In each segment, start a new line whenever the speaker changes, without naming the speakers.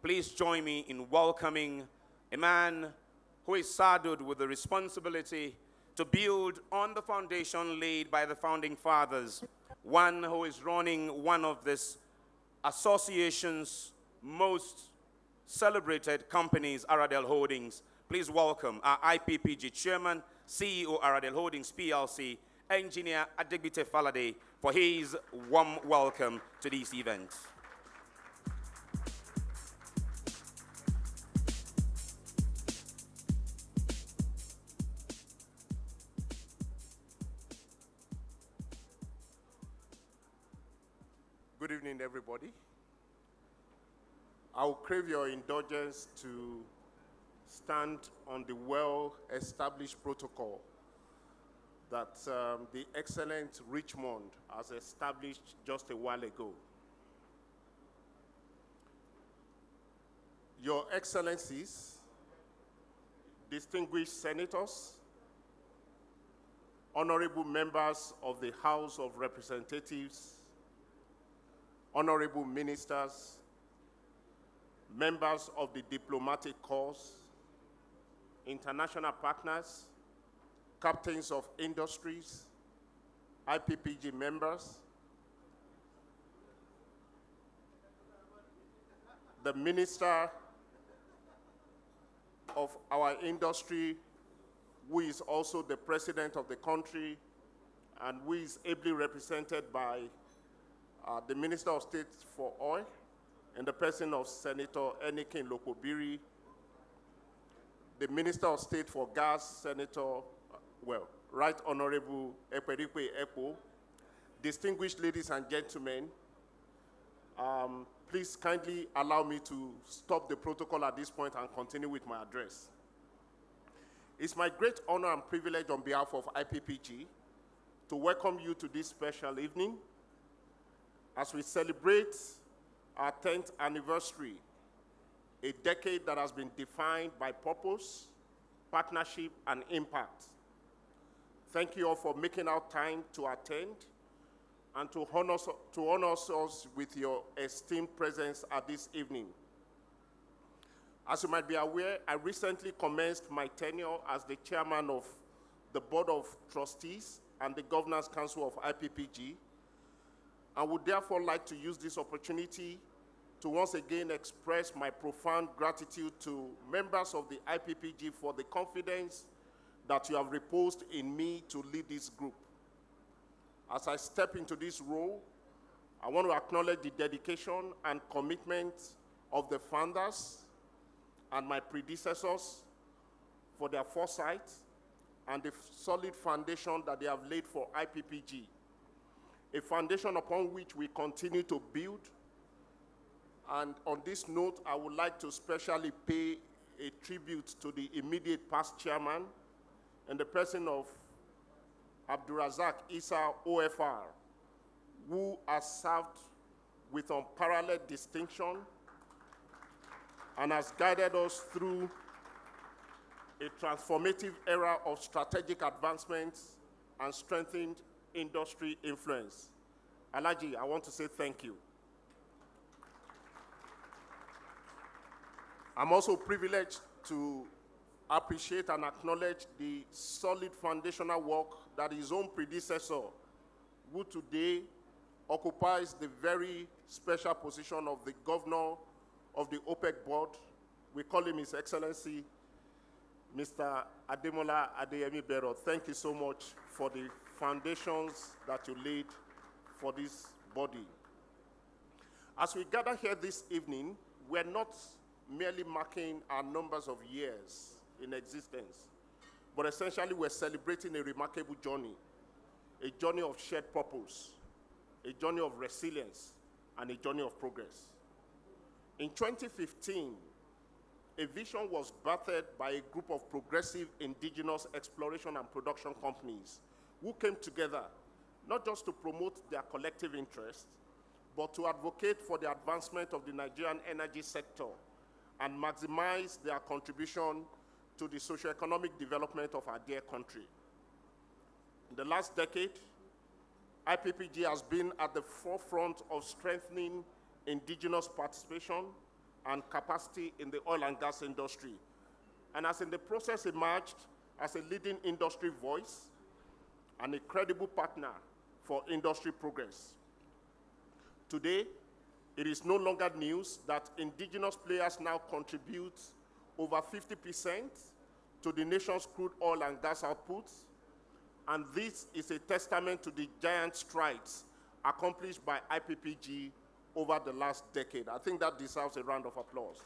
Please join me in welcoming a man who is saddled with the responsibility to build on the foundation laid by the founding fathers, one who is running one of this association's most celebrated companies, Aradel Holdings. Please welcome our IPPG Chairman, CEO Aradel Holdings PLC, Engineer Adegbite Falade, for his warm welcome to this event.
Good evening, everybody. I will crave your indulgence to stand on the well-established protocol that the excellent Richmond has established just a while ago. Your Excellencies, distinguished senators, honorable members of the House of Representatives, honorable ministers, members of the diplomatic corps, international partners, captains of industries, IPPG members, the minister of our industry, who is also the president of the country and who is ably represented by the Minister of State for Oil, in the person of Senator Enikin Lokobiri, the Minister of State for Gas, Senator, Right Honorable Ekwerikwe Ekpo, distinguished ladies and gentlemen, please kindly allow me to stop the protocol at this point and continue with my address. It's my great honor and privilege on behalf of IPPG to welcome you to this special evening as we celebrate our 10th anniversary, a decade that has been defined by purpose, partnership, and impact. Thank you all for making out time to attend and to honor us with your esteemed presence at this evening. As you might be aware, I recently commenced my tenure as the chairman of the Board of Trustees and the Governance Council of IPPG. I would therefore like to use this opportunity to once again express my profound gratitude to members of the IPPG for the confidence that you have reposed in me to lead this group. As I step into this role, I want to acknowledge the dedication and commitment of the founders and my predecessors for their foresight and the solid foundation that they have laid for IPPG, a foundation upon which we continue to build. And on this note, I would like to specially pay a tribute to the immediate past chairman in the person of Abdurazak Issa OFR, who has served with unparalleled distinction and has guided us through a transformative era of strategic advancements and strengthened industry influence. Alaji, I want to say thank you. I'm also privileged to appreciate and acknowledge the solid foundational work that his own predecessor, who today occupies the very special position of the governor of the OPEC board. We call him His Excellency, Mr. Ademola Adeyemi Bero. Thank you so much for the foundations that you laid for this body. As we gather here this evening, we're not merely marking our numbers of years in existence, but essentially we're celebrating a remarkable journey, a journey of shared purpose, a journey of resilience, and a journey of progress. In 2015, a vision was birthed by a group of progressive indigenous exploration and production companies who came together not just to promote their collective interests, but to advocate for the advancement of the Nigerian energy sector and maximize their contribution to the socio-economic development of our dear country. In the last decade, IPPG has been at the forefront of strengthening indigenous participation, and capacity in the oil and gas industry, and has in the process emerged as a leading industry voice and a credible partner for industry progress. Today, it is no longer news that indigenous players now contribute over 50% to the nation's crude oil and gas outputs, and this is a testament to the giant strides accomplished by IPPG over the last decade. I think that deserves a round of applause.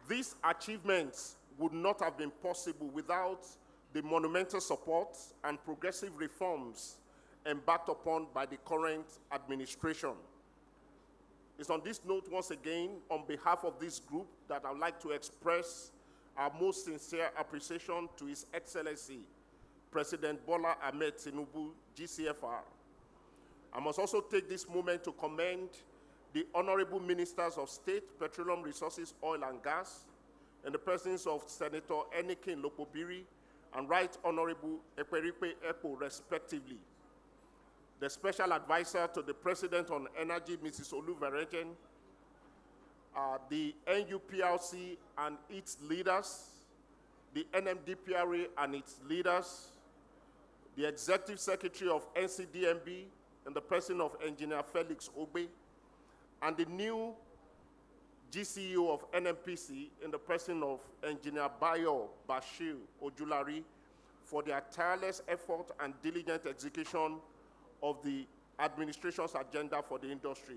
These achievements would not have been possible without the monumental support and progressive reforms embarked upon by the current administration. It's on this note, once again, on behalf of this group, that I'd like to express our most sincere appreciation to His Excellency, President Bola Ahmed Tinubu, GCFR. I must also take this moment to commend the Honorable Ministers of State, Petroleum Resources, Oil and Gas, in the presence of Senator Enikin Lokobiri and Right Honorable Ekperipe Epo, respectively. The Special Advisor to the President on Energy, Mrs. Oluverejen, the NUPLC and its leaders, the NMDPRA and its leaders, the Executive Secretary of NCDMB in the person of Engineer Felix Ogbe, and the new GCEO of NMPC in the person of Engineer Bayo Bashir Ojulari, for their tireless effort and diligent execution of the administration's agenda for the industry.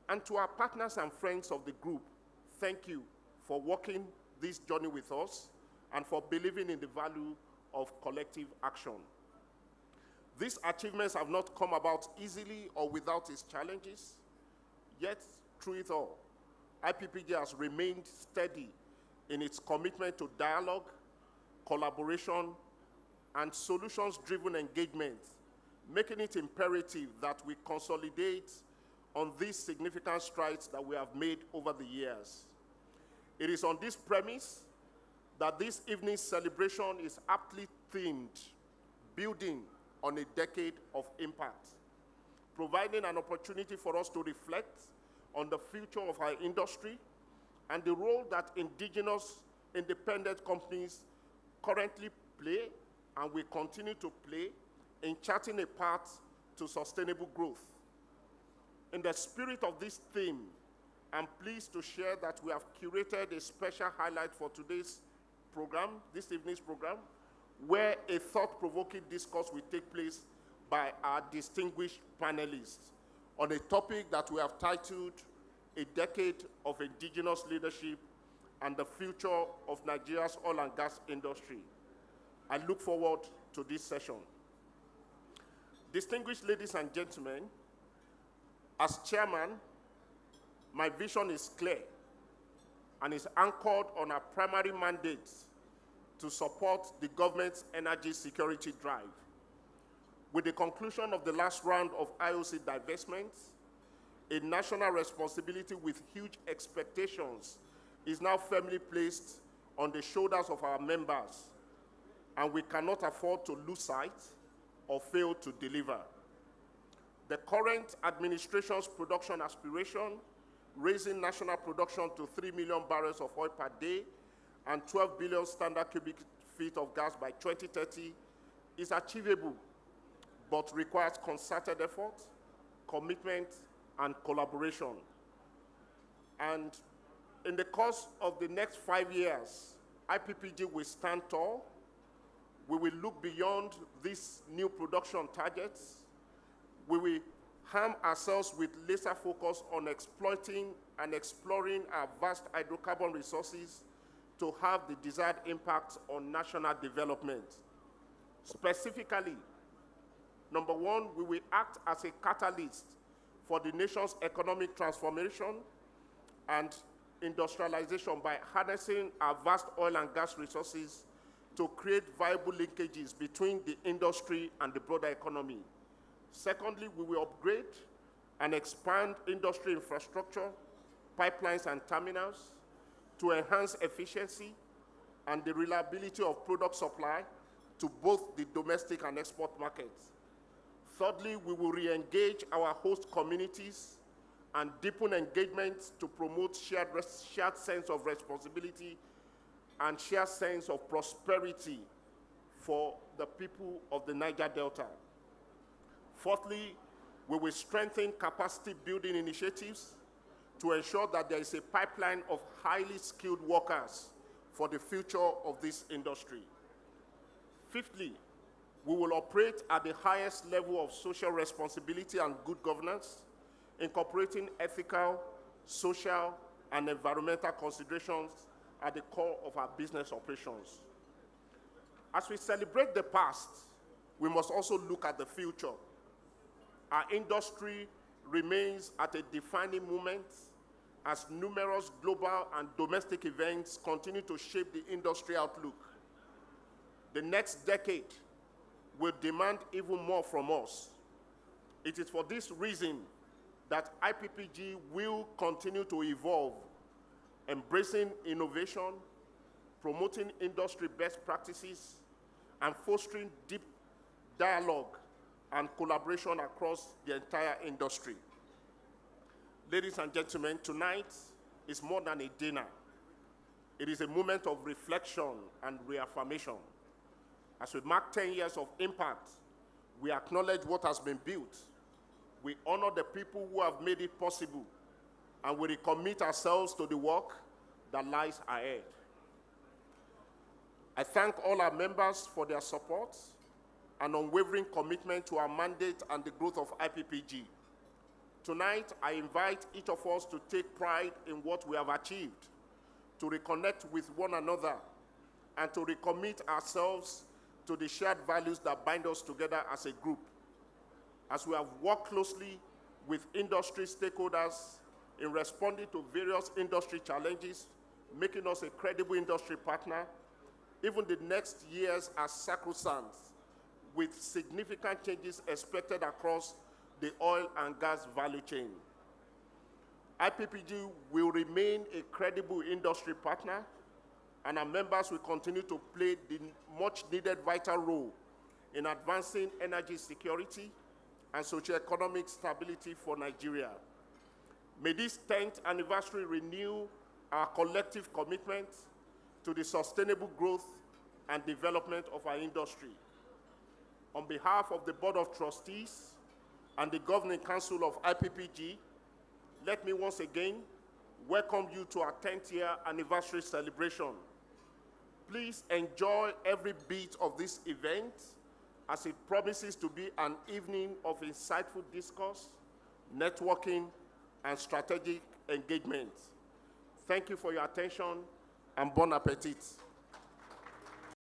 And to our partners and friends of the group, thank you for walking this journey with us and for believing in the value of collective action. These achievements have not come about easily or without its challenges, yet through it all, IPPG has remained steady in its commitment to dialogue, collaboration, and solutions-driven engagement, making it imperative that we consolidate on these significant strides that we have made over the years. It is on this premise that this evening's celebration is aptly themed, building on a decade of impact, providing an opportunity for us to reflect on the future of our industry and the role that indigenous independent companies currently play and will continue to play in charting a path to sustainable growth. In the spirit of this theme, I'm pleased to share that we have curated a special highlight for today's program, this evening's program, where a thought-provoking discourse will take place by our distinguished panelists on a topic that we have titled A Decade of Indigenous Leadership and the Future of Nigeria's Oil and Gas Industry. I look forward to this session. Distinguished ladies and gentlemen, as chairman, my vision is clear and is anchored on our primary mandate to support the government's energy security drive. With the conclusion of the last round of IOC divestments, a national responsibility with huge expectations is now firmly placed on the shoulders of our members, and we cannot afford to lose sight or fail to deliver. The current administration's production aspiration, raising national production to 3 million barrels of oil per day and 12 billion standard cubic feet of gas by 2030, is achievable, but requires concerted effort, commitment, and collaboration. And in the course of the next 5 years, IPPG will stand tall. We will look beyond these new production targets. We will arm ourselves with laser focus on exploiting and exploring our vast hydrocarbon resources to have the desired impact on national development. Specifically, number one, we will act as a catalyst for the nation's economic transformation and industrialization by harnessing our vast oil and gas resources to create viable linkages between the industry and the broader economy. Secondly, we will upgrade and expand industry infrastructure, pipelines and terminals to enhance efficiency and the reliability of product supply to both the domestic and export markets. Thirdly, we will re-engage our host communities and deepen engagement to promote shared sense of responsibility and shared sense of prosperity for the people of the Niger Delta. Fourthly, we will strengthen capacity building initiatives to ensure that there is a pipeline of highly skilled workers for the future of this industry. Fifthly, we will operate at the highest level of social responsibility and good governance, incorporating ethical, social, and environmental considerations at the core of our business operations. As we celebrate the past, we must also look at the future. Our industry remains at a defining moment as numerous global and domestic events continue to shape the industry outlook. The next decade will demand even more from us. It is for this reason that IPPG will continue to evolve, embracing innovation, promoting industry best practices, and fostering deep dialogue and collaboration across the entire industry. Ladies and gentlemen, tonight is more than a dinner. It is a moment of reflection and reaffirmation. As we mark 10 years of impact, we acknowledge what has been built. We honor the people who have made it possible, and we recommit ourselves to the work that lies ahead. I thank all our members for their support and unwavering commitment to our mandate and the growth of IPPG. Tonight, I invite each of us to take pride in what we have achieved, to reconnect with one another, and to recommit ourselves to the shared values that bind us together as a group. As we have worked closely with industry stakeholders in responding to various industry challenges, making us a credible industry partner, even the next years are sacrosanct, with significant changes expected across the oil and gas value chain. IPPG will remain a credible industry partner, and our members will continue to play the much-needed vital role in advancing energy security and socio-economic stability for Nigeria. May this 10th anniversary renew our collective commitment to the sustainable growth and development of our industry. On behalf of the Board of Trustees and the Governing Council of IPPG, let me once again welcome you to our 10th year anniversary celebration. Please enjoy every bit of this event as it promises to be an evening of insightful discourse, networking, and strategic engagement. Thank you for your attention, and bon appetit.